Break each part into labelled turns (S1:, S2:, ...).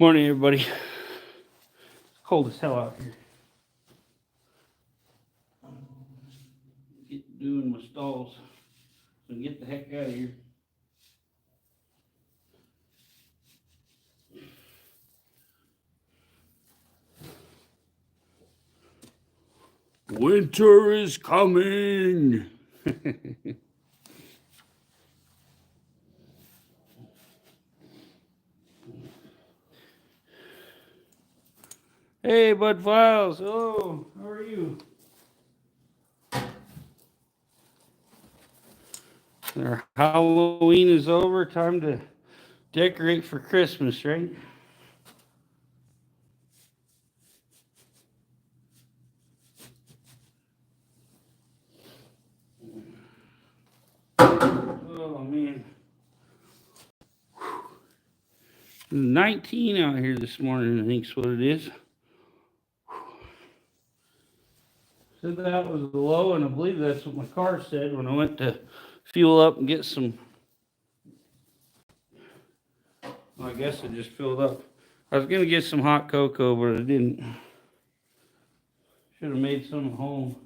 S1: Morning, everybody. It's cold as hell out here. Get doing my stalls so get the heck out of here. Winter is coming. Hey, Bud Files. Oh, how are you? Our Halloween is over. Time to decorate for Christmas, right? Oh, man. 19 out here this morning, I think is what it is. Said that was the low, and I believe that's what my car said when I went to fuel up and get some. Well, I guess I just filled up. I was gonna get some hot cocoa, but I didn't. Should have made some at home.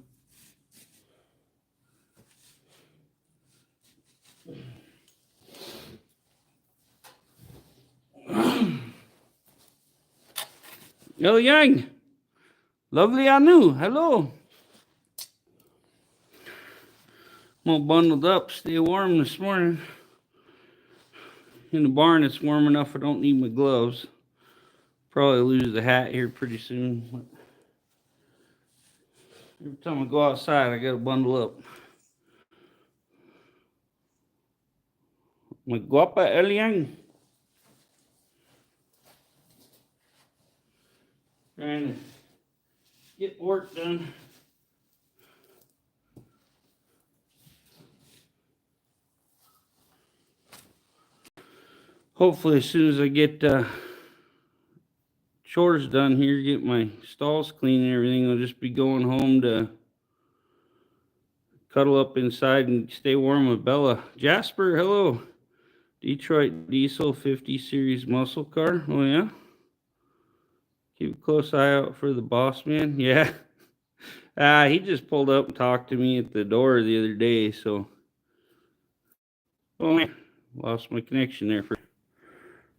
S1: Yo, Yang. Lovely Anu. Hello. I'm all bundled up, stay warm this morning. In the barn, it's warm enough I don't need my gloves. Probably lose the hat here pretty soon. Every time I go outside, I gotta bundle up. My guapa Eliang. Trying to get work done. Hopefully, as soon as I get chores done here, get my stalls clean and everything, I'll just be going home to cuddle up inside and stay warm with Bella. Jasper, hello. Detroit Diesel 50 Series muscle car. Oh, yeah? Keep a close eye out for the boss man. Yeah. He just pulled up and talked to me at the door the other day, so. Oh, man. Lost my connection there for.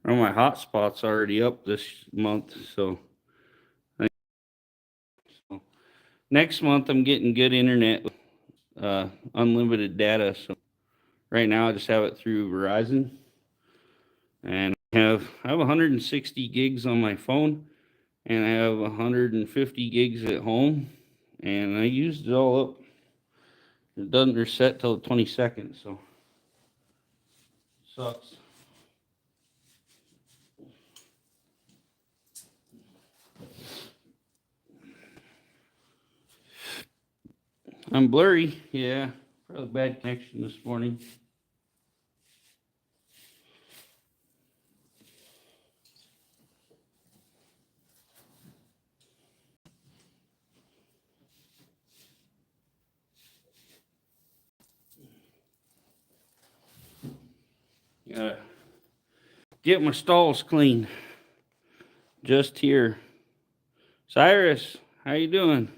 S1: Oh, my hotspot's already up this month, so. Next month, I'm getting good internet, unlimited data. So right now, I just have it through Verizon, and I have 160 gigs on my phone, and I have 150 gigs at home, and I used it all up. It doesn't reset till the 22nd, so sucks. I'm blurry, yeah. Probably bad connection this morning. Gotta get my stalls clean. Just here. Cyrus, how you doing?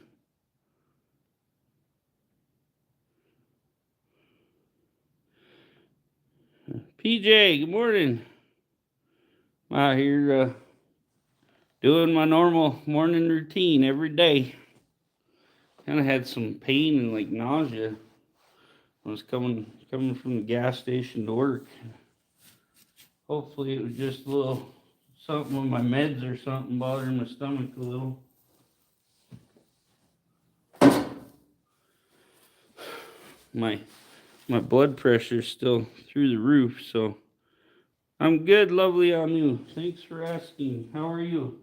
S1: PJ, good morning. I'm out here doing my normal morning routine every day. Kind of had some pain and like nausea. I was coming from the gas station to work. Hopefully it was just a little something with my meds or something bothering my stomach a little. My blood pressure's still through the roof, so I'm good, lovely Anu. Thanks for asking. How are you?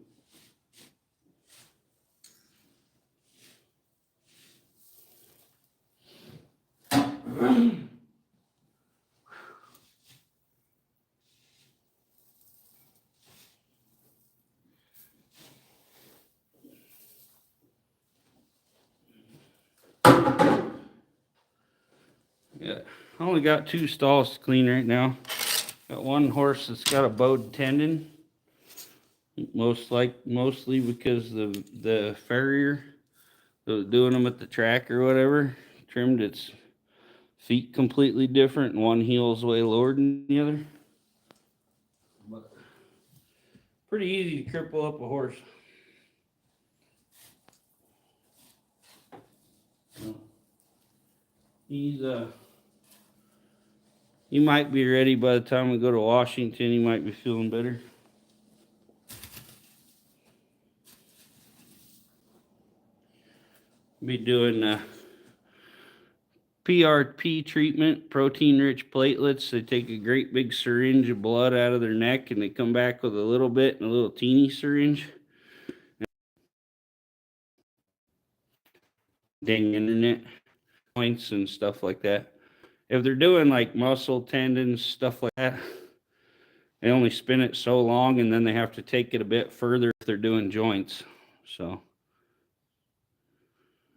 S1: Yeah, I only got 2 stalls to clean right now. Got one horse that's got a bowed tendon. Mostly because the farrier that was doing them at the track or whatever trimmed its feet completely different, and one heel's way lower than the other. But pretty easy to cripple up a horse. He's he might be ready by the time we go to Washington. He might be feeling better. Be doing PRP treatment, protein-rich platelets. They take a great big syringe of blood out of their neck, and they come back with a little bit in a little teeny syringe. Dang internet points and stuff like that. If they're doing like muscle tendons, stuff like that, they only spin it so long, and then they have to take it a bit further if they're doing joints. So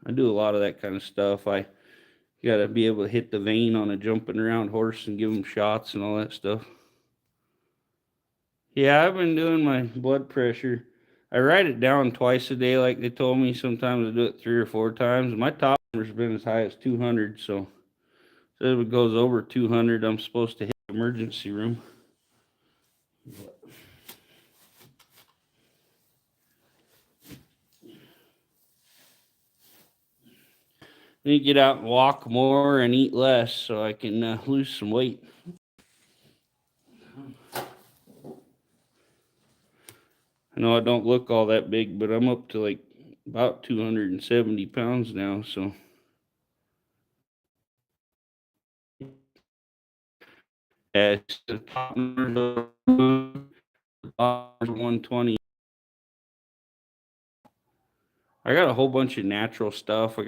S1: I do a lot of that kind of stuff. I got to be able to hit the vein on a jumping around horse and give them shots and all that stuff. Yeah, I've been doing my blood pressure. I write it down twice a day like they told me. Sometimes I do it 3 or 4 times. My top number's been as high as 200, so if it goes over 200, I'm supposed to hit the emergency room. I need to get out and walk more and eat less so I can lose some weight. I know I don't look all that big, but I'm up to like about 270 pounds now, so. Yeah, it's the top number 120. I got a whole bunch of natural stuff. I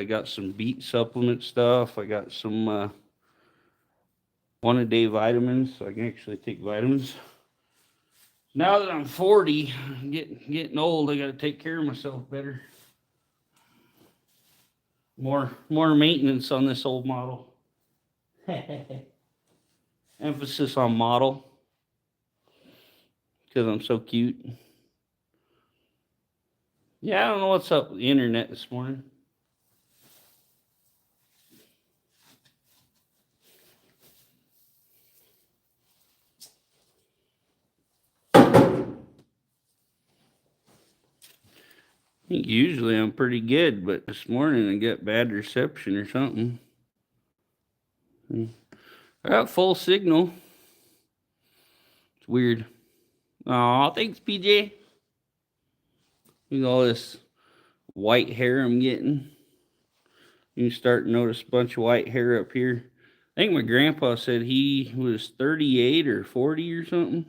S1: got some beet supplement stuff. I got some 1-a-day vitamins, so I can actually take vitamins. Now that I'm 40, getting old, I got to take care of myself better. More maintenance on this old model. Emphasis on model because I'm so cute. Yeah, I don't know what's up with the internet this morning. I think usually I'm pretty good, but this morning I got bad reception or something. I got full signal. It's weird. Aw, thanks, PJ. Look at all this white hair I'm getting. You start to notice a bunch of white hair up here. I think my grandpa said he was 38 or 40 or something.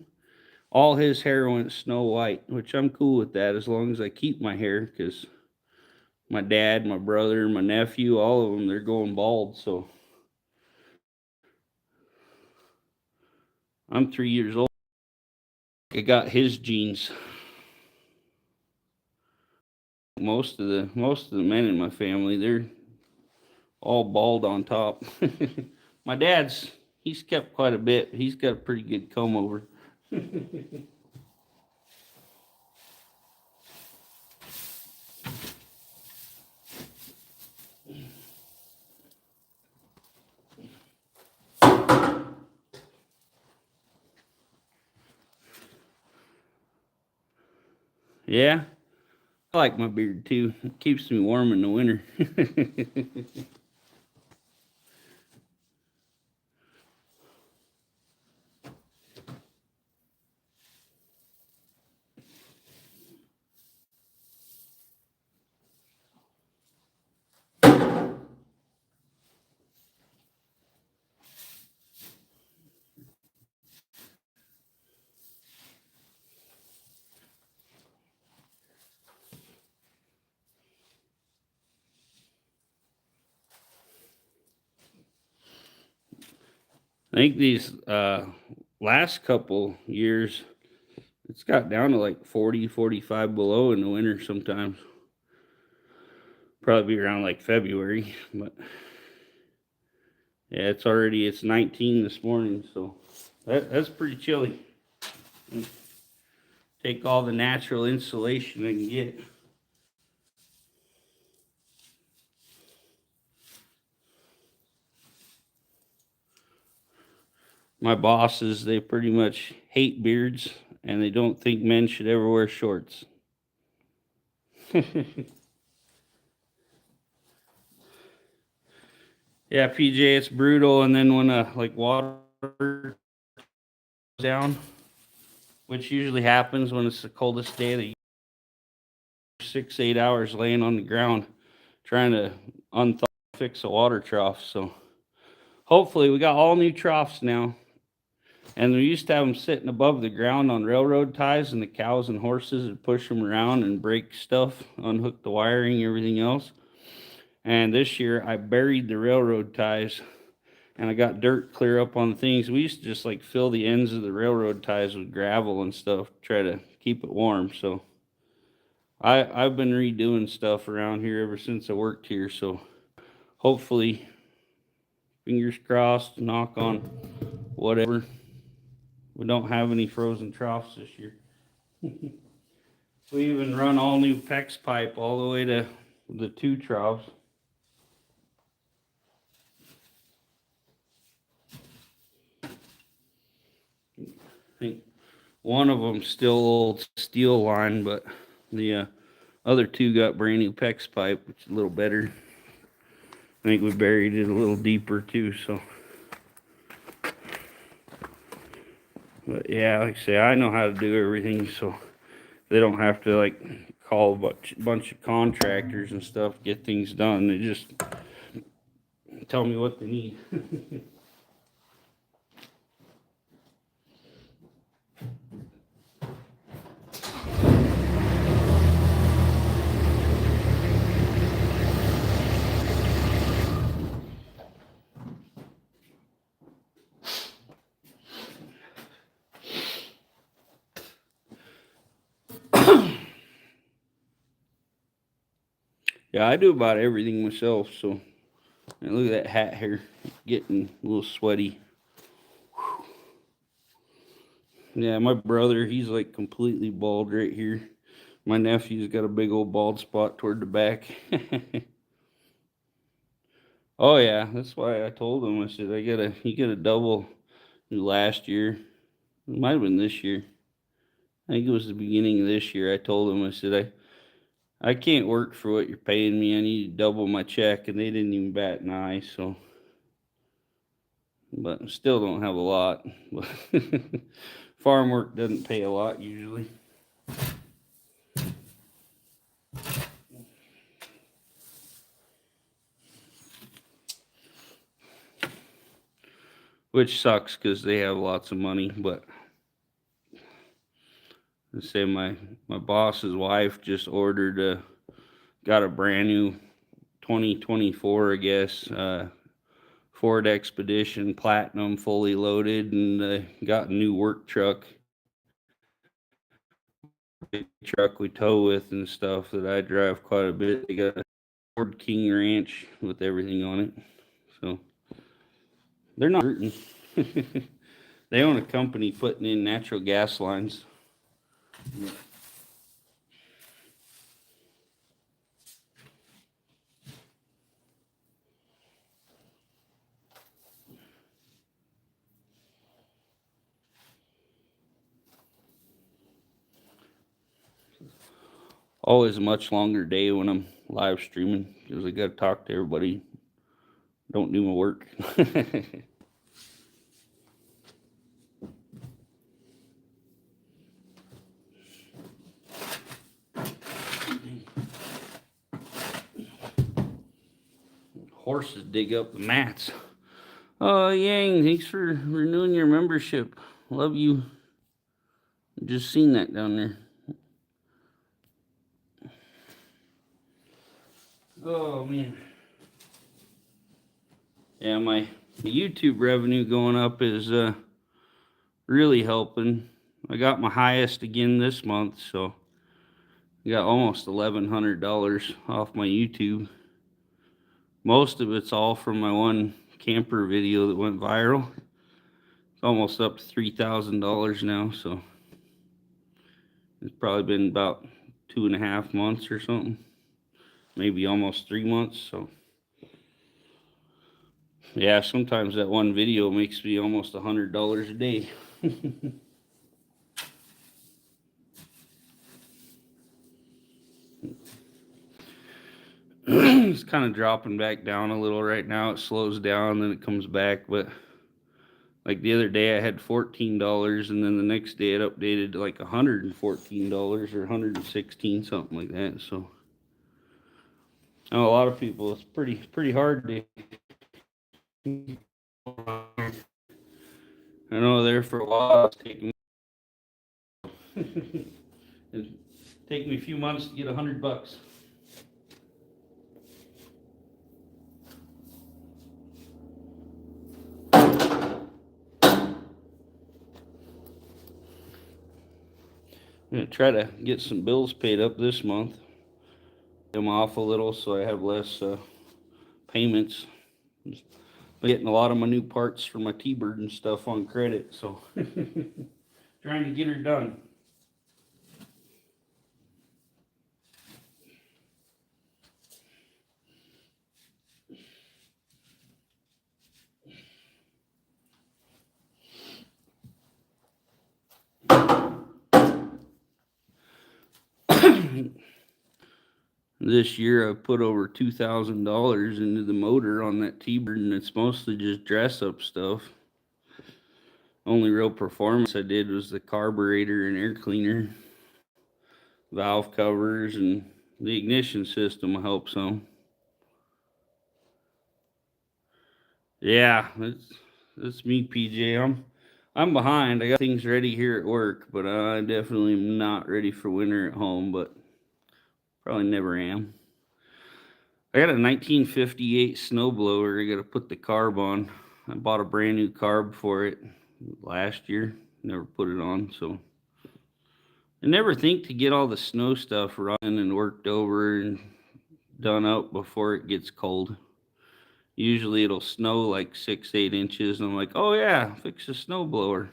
S1: All his hair went snow white, which I'm cool with that as long as I keep my hair, because my dad, my brother, my nephew, all of them, they're going bald, so I'm 3 years old. I got his genes. Most of the men in my family, they're all bald on top. My dad's, he's kept quite a bit. He's got a pretty good comb over. Yeah, I like my beard too. It keeps me warm in the winter. I think these last couple years, it's got down to like 40, 45 below in the winter sometimes. Probably be around like February, but yeah, it's 19 this morning, so that's pretty chilly. take all the natural insulation I can get. My bosses, they pretty much hate beards, and they don't think men should ever wear shorts. Yeah, PJ, it's brutal. And then when like water down, which usually happens when it's the coldest day of the year, 6-8 hours laying on the ground trying to unthaw, fix a water trough. So hopefully we got all new troughs now. And we used to have them sitting above the ground on railroad ties, and the cows and horses would push them around and break stuff, unhook the wiring, everything else. And this year I buried the railroad ties, and I got dirt clear up on things. We used to just like fill the ends of the railroad ties with gravel and stuff to try to keep it warm. So I've been redoing stuff around here ever since I worked here. So hopefully, fingers crossed, knock on whatever, we don't have any frozen troughs this year. We even run all new PEX pipe all the way to the 2 troughs. I think one of them still old steel line, but the other 2 got brand new PEX pipe, which is a little better. I think we buried it a little deeper too, so. But yeah, like I say, I know how to do everything, so they don't have to like call a bunch of contractors and stuff to get things done. They just tell me what they need. Yeah, I do about everything myself, so. And look at that hat here, getting a little sweaty. Whew. Yeah, my brother, he's like completely bald right here. My nephew's got a big old bald spot toward the back. Oh yeah, that's why I told him. I said, you get a double last year. It might have been this year. I think it was the beginning of this year. I told him, I said, I can't work for what you're paying me. I need to double my check, and they didn't even bat an eye. So, but still don't have a lot. Farm work doesn't pay a lot usually. Which sucks because they have lots of money, but I say my boss's wife just ordered got a brand new 2024, I guess, Ford Expedition Platinum fully loaded, and got a new work truck. Big truck we tow with and stuff that I drive quite a bit. They got a Ford King Ranch with everything on it. So they're not hurting. They own a company putting in natural gas lines. Always a much longer day when I'm live streaming because I got to talk to everybody. Don't do my work. Horses dig up the mats. Oh, Yang, thanks for renewing your membership. Love you. Just seen that down there. Oh, man. Yeah, my YouTube revenue going up is really helping. I got my highest again this month, so I got almost $1,100 off my YouTube. Most of it's all from my one camper video that went viral. It's almost up to $3,000 now, so It's probably been about 2.5 months or something, maybe almost 3 months. So yeah, sometimes that one video makes me almost $100 a day. It's kind of dropping back down a little right now. It slows down, then it comes back. But like the other day, I had $14, and then the next day it updated to like $114 or 116, something like that. So I know a lot of people, it's pretty hard to. I know there for a while it's taking it take me a few months to get $100. I'm gonna try to get some bills paid up this month. Them off a little so I have less payments. I'm getting a lot of my new parts for my T-Bird and stuff on credit, so trying to get her done. This year I put over $2,000 into the motor on that T-Bird, and it's mostly just dress up stuff. Only real performance I did was the carburetor and air cleaner, valve covers, and the ignition system will help some. Yeah, that's me, PJ. I'm behind. I got things ready here at work, but I definitely am not ready for winter at home, but probably never am. I got a 1958 snowblower. I got to put the carb on. I bought a brand new carb for it last year. Never put it on, so I never think to get all the snow stuff running and worked over and done up before it gets cold. Usually it'll snow like 6-8 inches, and I'm like, oh yeah, fix the snowblower.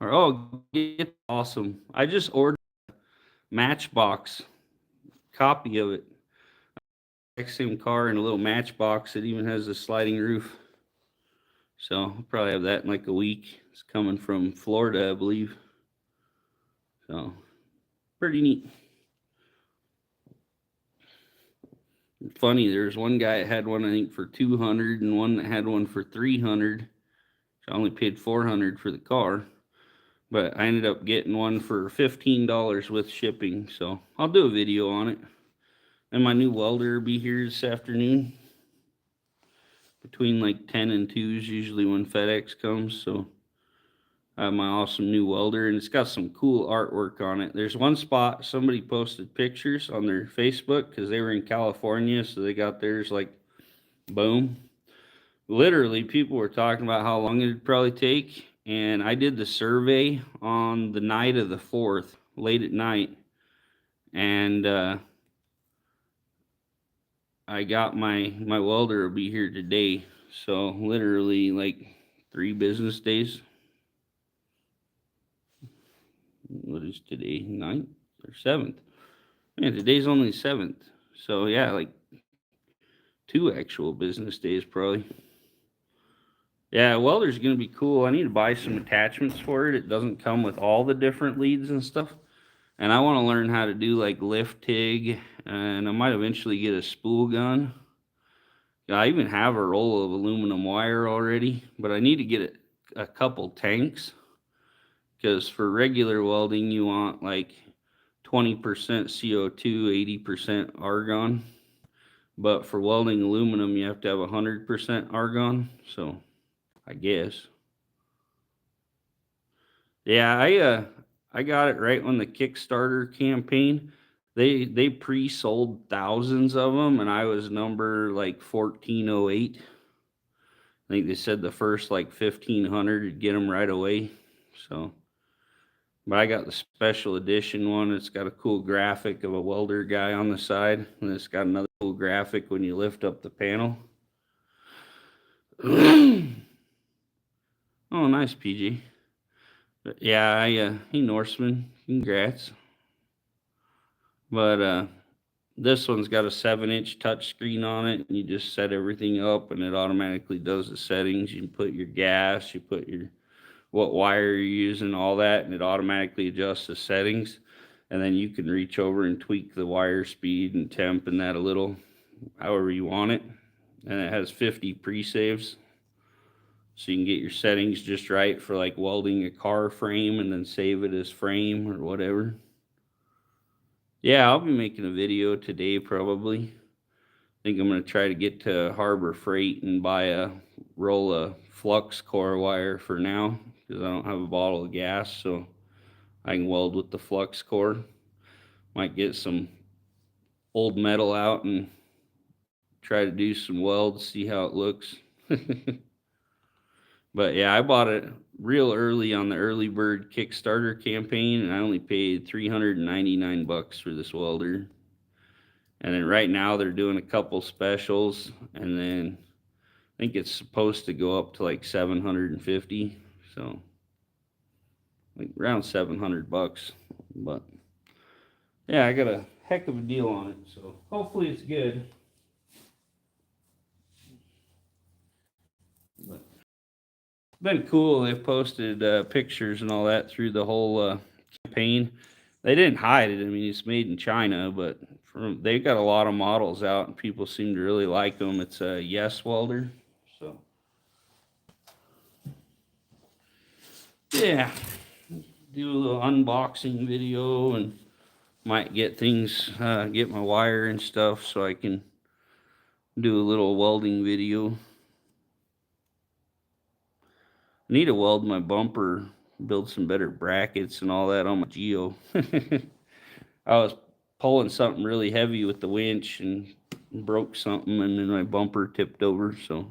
S1: Or oh, get awesome. I just ordered a Matchbox copy of it. Same car in a little Matchbox. It even has a sliding roof. So I'll probably have that in like a week. It's coming from Florida, I believe. So pretty neat. Funny, there's one guy that had one I think for $200 and one that had one for $300. So I only paid $400 for the car, but I ended up getting one for $15 with shipping. So I'll do a video on it. And my new welder will be here this afternoon. Between like 10 and 2 is usually when FedEx comes. So I have my awesome new welder, and it's got some cool artwork on it. There's one spot somebody posted pictures on their Facebook because they were in California, so they got theirs like boom. Literally, people were talking about how long it'd probably take, and I did the survey on the night of the 4th, late at night, and I got my welder will be here today. So literally like 3 business days. What is today? 9th or 7th? Man, today's only 7th. So yeah, like 2 actual business days probably. Yeah, welder's gonna be cool. I need to buy some attachments for it. It doesn't come with all the different leads and stuff. And I want to learn how to do like lift TIG, and I might eventually get a spool gun. I even have a roll of aluminum wire already, but I need to get a couple tanks, because for regular welding you want like 20% CO2, 80% argon, but for welding aluminum you have to have 100% argon. So I guess, yeah, I got it right when the Kickstarter campaign, they pre-sold thousands of them, and I was number like 1408. I think they said the first like 1,500 would get them right away. So, but I got the special edition one. It's got a cool graphic of a welder guy on the side, and it's got another cool graphic when you lift up the panel. Oh, nice, PG. But yeah, hey Norseman, congrats. But this one's got a 7-inch touchscreen on it, and you just set everything up, and it automatically does the settings. You put your gas, you put your what wire you're using, all that, and it automatically adjusts the settings. And then you can reach over and tweak the wire speed and temp and that a little, however you want it. And it has 50 pre-saves, so you can get your settings just right for like welding a car frame and then save it as frame or whatever. Yeah, I'll be making a video today probably. I think I'm going to try to get to Harbor Freight and buy a roll of flux core wire for now, because I don't have a bottle of gas, so I can weld with the flux core. Might get some old metal out and try to do some welds, see how it looks. But yeah, I bought it real early on the early bird Kickstarter campaign, and I only paid $399 for this welder. And then right now they're doing a couple specials, and then I think it's supposed to go up to like 750, so like around $700. But yeah, I got a heck of a deal on it, so hopefully it's good. But it's been cool. They've posted pictures and all that through the whole campaign. They didn't hide it. I mean, it's made in China, but they've got a lot of models out, and people seem to really like them. It's a Yes welder, so yeah, do a little unboxing video, and might get things, get my wire and stuff so I can do a little welding video. I need to weld my bumper, build some better brackets and all that on my Geo. I was pulling something really heavy with the winch and broke something, and then my bumper tipped over. So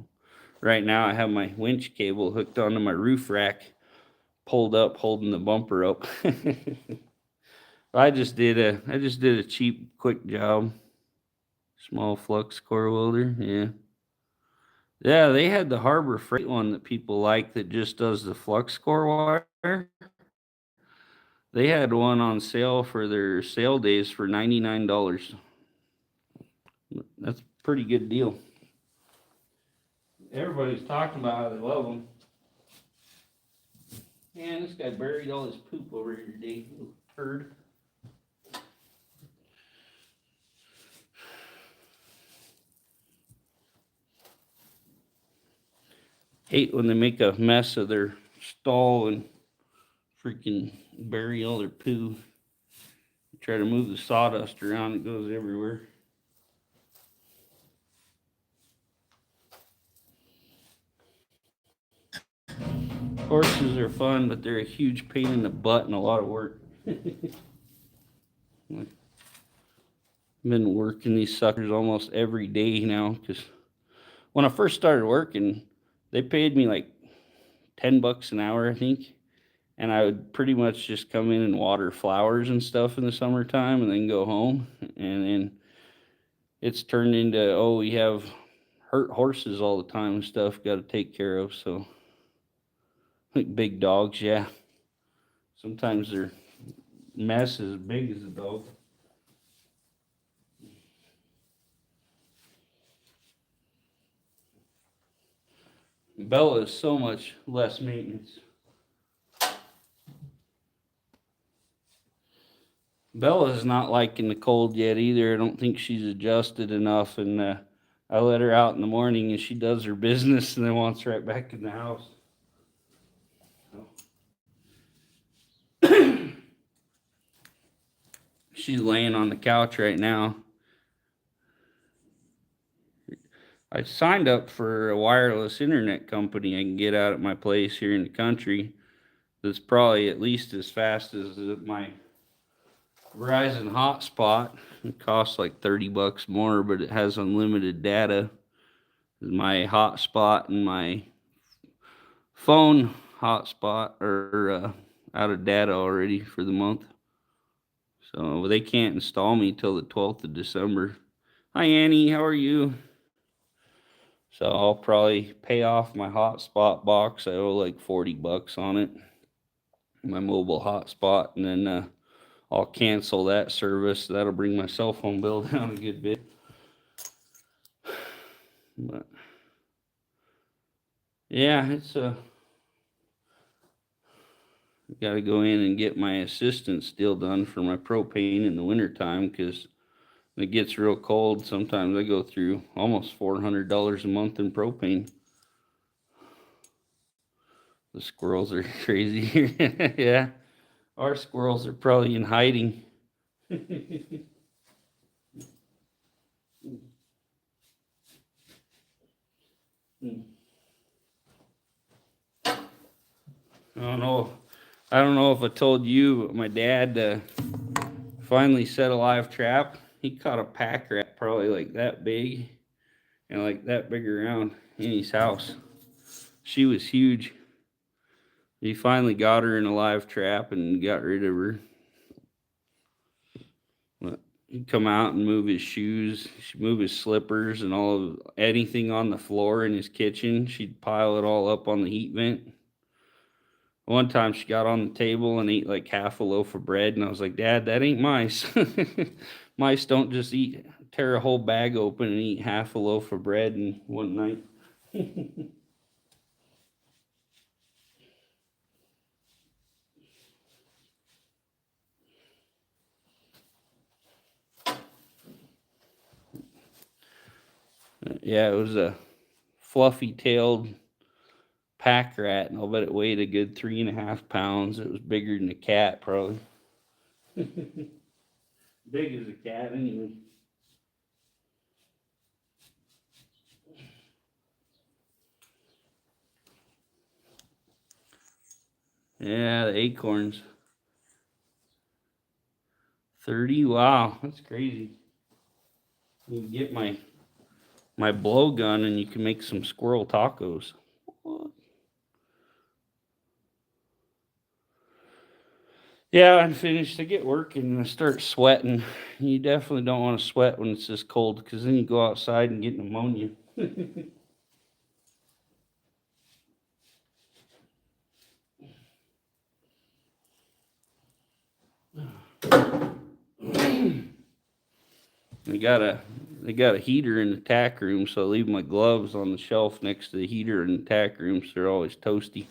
S1: right now I have my winch cable hooked onto my roof rack, pulled up, holding the bumper up. I just did a cheap, quick job. Small flux core welder, yeah. Yeah, they had the Harbor Freight one that people like that just does the flux core wire. They had one on sale for their sale days for $99. That's a pretty good deal. Everybody's talking about how they love them. Man, this guy buried all his poop over here today. Little turd. Hate when they make a mess of their stall and freaking bury all their poo. Try to move the sawdust around, it goes everywhere. Horses are fun, but they're a huge pain in the butt and a lot of work. I've been working these suckers almost every day now, because when I first started working, they paid me like $10 an hour, I think. And I would pretty much just come in and water flowers and stuff in the summertime and then go home. And then it's turned into, oh, we have hurt horses all the time and stuff, got to take care of. So, like big dogs, yeah. Sometimes their mess is as big as a dog. Bella is so much less maintenance. Bella's not liking the cold yet either. I don't think she's adjusted enough, and I let her out in the morning and she does her business and then wants right back in the house. She's laying on the couch right now. I signed up for a wireless internet company I can get out at my place here in the country that's probably at least as fast as my Verizon hotspot. It costs like $30 more, but it has unlimited data. My hotspot and my phone hotspot are out of data already for the month. So they can't install me till the 12th of December. Hi, Annie. How are you? So I'll probably pay off my hotspot box. I owe like $40 on it. my mobile hotspot, and then I'll cancel that service. That'll bring my cell phone bill down a good bit. But yeah, it's got to go in and get my assistance still done for my propane in the wintertime, because when it gets real cold, sometimes I go through almost $400 a month in propane. The squirrels are crazy here. Yeah, our squirrels are probably in hiding. I don't know if I told you, but my dad finally set a live trap. He caught a pack rat probably like that big and like that big around in his house. She was huge. He finally got her in a live trap and got rid of her. But he'd come out and move his shoes, move his slippers, and all of anything on the floor in his kitchen. She'd pile it all up on the heat vent. One time she got on the table and ate like half a loaf of bread, and I was like, Dad, that ain't mice. Mice don't just tear a whole bag open and eat half a loaf of bread in one night. Yeah, it was a fluffy-tailed pack rat, and I'll bet it weighed a good 3.5 pounds. It was bigger than a cat, probably. Big as a cat, anyway. Yeah, the acorns. 30? Wow, that's crazy. You can get my blowgun and you can make some squirrel tacos. What? Yeah, I'm finished. I get working and I start sweating. You definitely don't want to sweat when it's this cold, because then you go outside and get pneumonia. They got a heater in the tack room, so I leave my gloves on the shelf next to the heater in the tack room, so they're always toasty.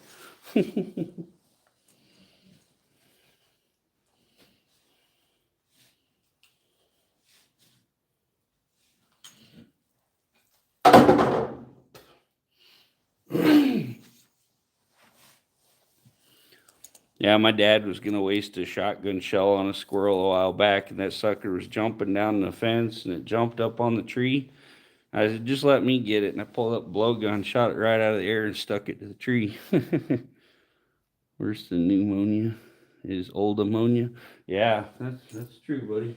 S1: Yeah, my dad was gonna waste a shotgun shell on a squirrel a while back, and that sucker was jumping down the fence, and it jumped up on the tree. I said, just let me get it, and I pulled up a blowgun, shot it right out of the air, and stuck it to the tree. Worse than pneumonia is old ammonia. Yeah, that's true, buddy.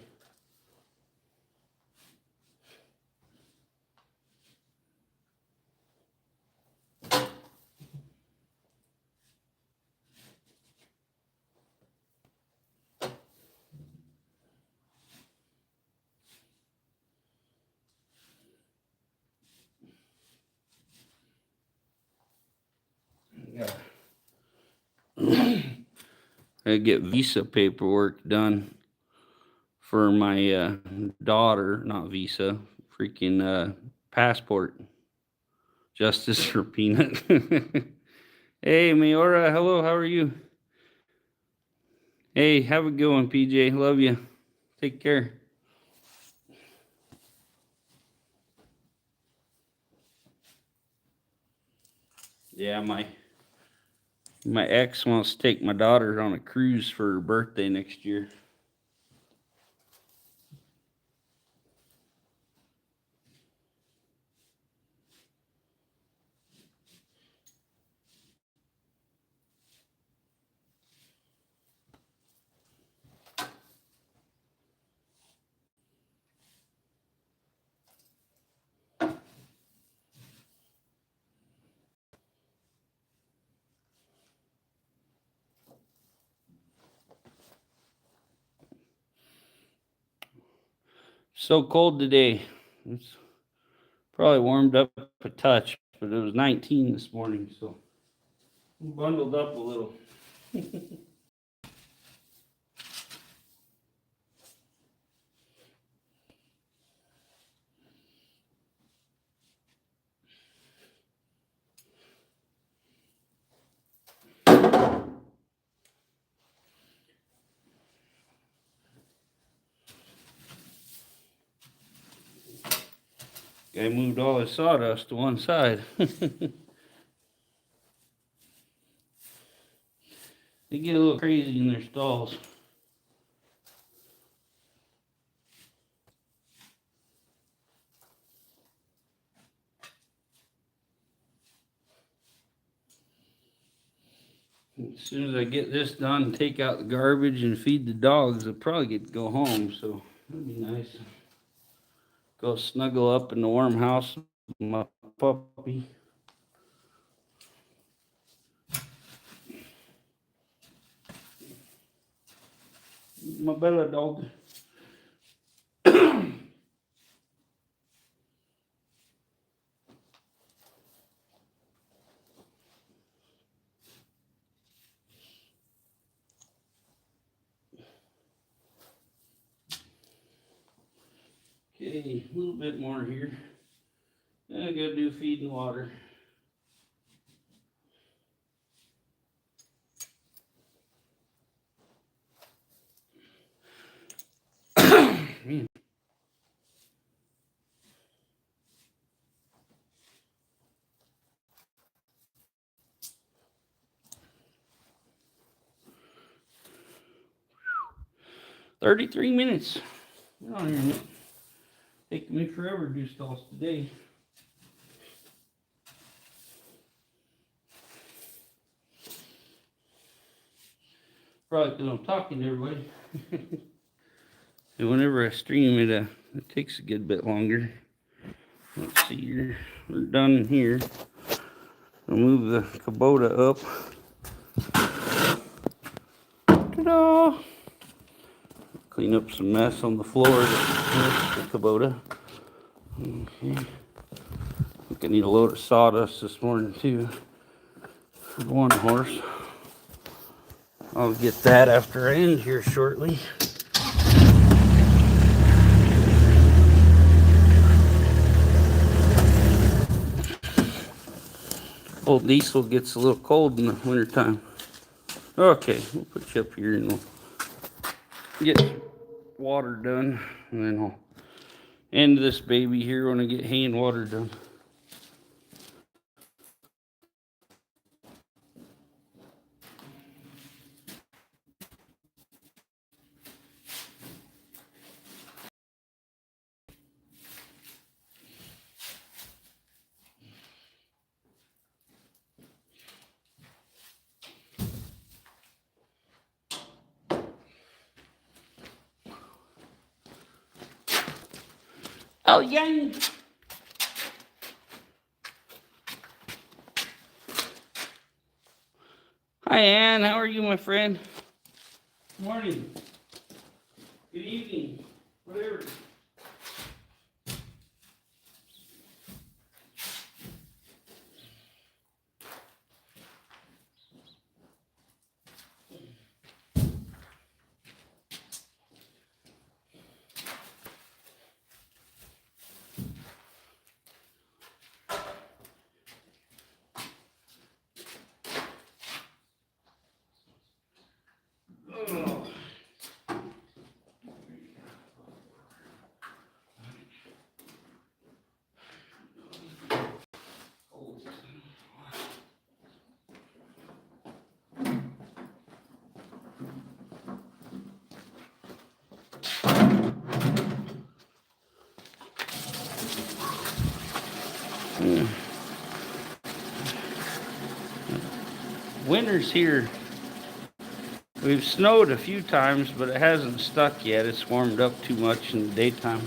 S1: Yeah. I get visa paperwork done for my daughter, not visa, freaking passport. Justice for Peanut. Hey, Mayora, hello, how are you? Hey, have a good one, PJ. Love you. Take care. Yeah, my ex wants to take my daughter on a cruise for her birthday next year. So cold today. It's probably warmed up a touch, but it was 19 this morning, so bundled up a little. Guy moved all his sawdust to one side. They get a little crazy in their stalls. As soon as I get this done, take out the garbage and feed the dogs, I'll probably get to go home, so that'd be nice. Go snuggle up in the warm house with my puppy. My Bella dog. 'Kay, a little bit more here. I gotta do feed and water. Man. 33 minutes. Taking me forever to do stalls today. Probably because I'm talking to everybody. And whenever I stream it, it takes a good bit longer. Let's see here. We're done here. I'll move the Kubota up. Ta-da! Clean up some mess on the floor. That's the Kubota. Okay. I think I need a load of sawdust this morning too. For one horse. I'll get that after I end here shortly. Old diesel gets a little cold in the wintertime. Okay, we'll put you up here and we'll get water done, and then I'll end this baby here when I get hay and water done. Oh, yang! Hi, Ann. How are you, my friend? Good morning. Good evening. Whatever. Winter's here. We've snowed a few times, but it hasn't stuck yet. It's warmed up too much in the daytime.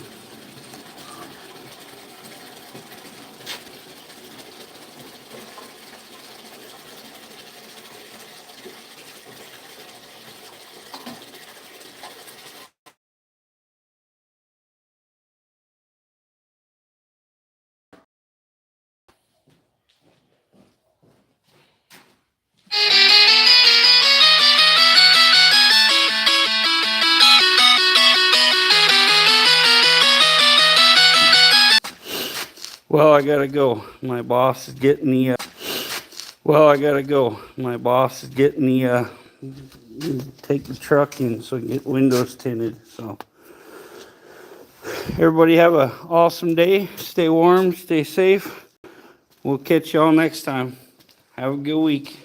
S1: Well, I gotta go. My boss is getting the. Take the truck in so I can get windows tinted. So Everybody have an awesome day. Stay warm, stay safe. We'll catch y'all next time. Have a good week.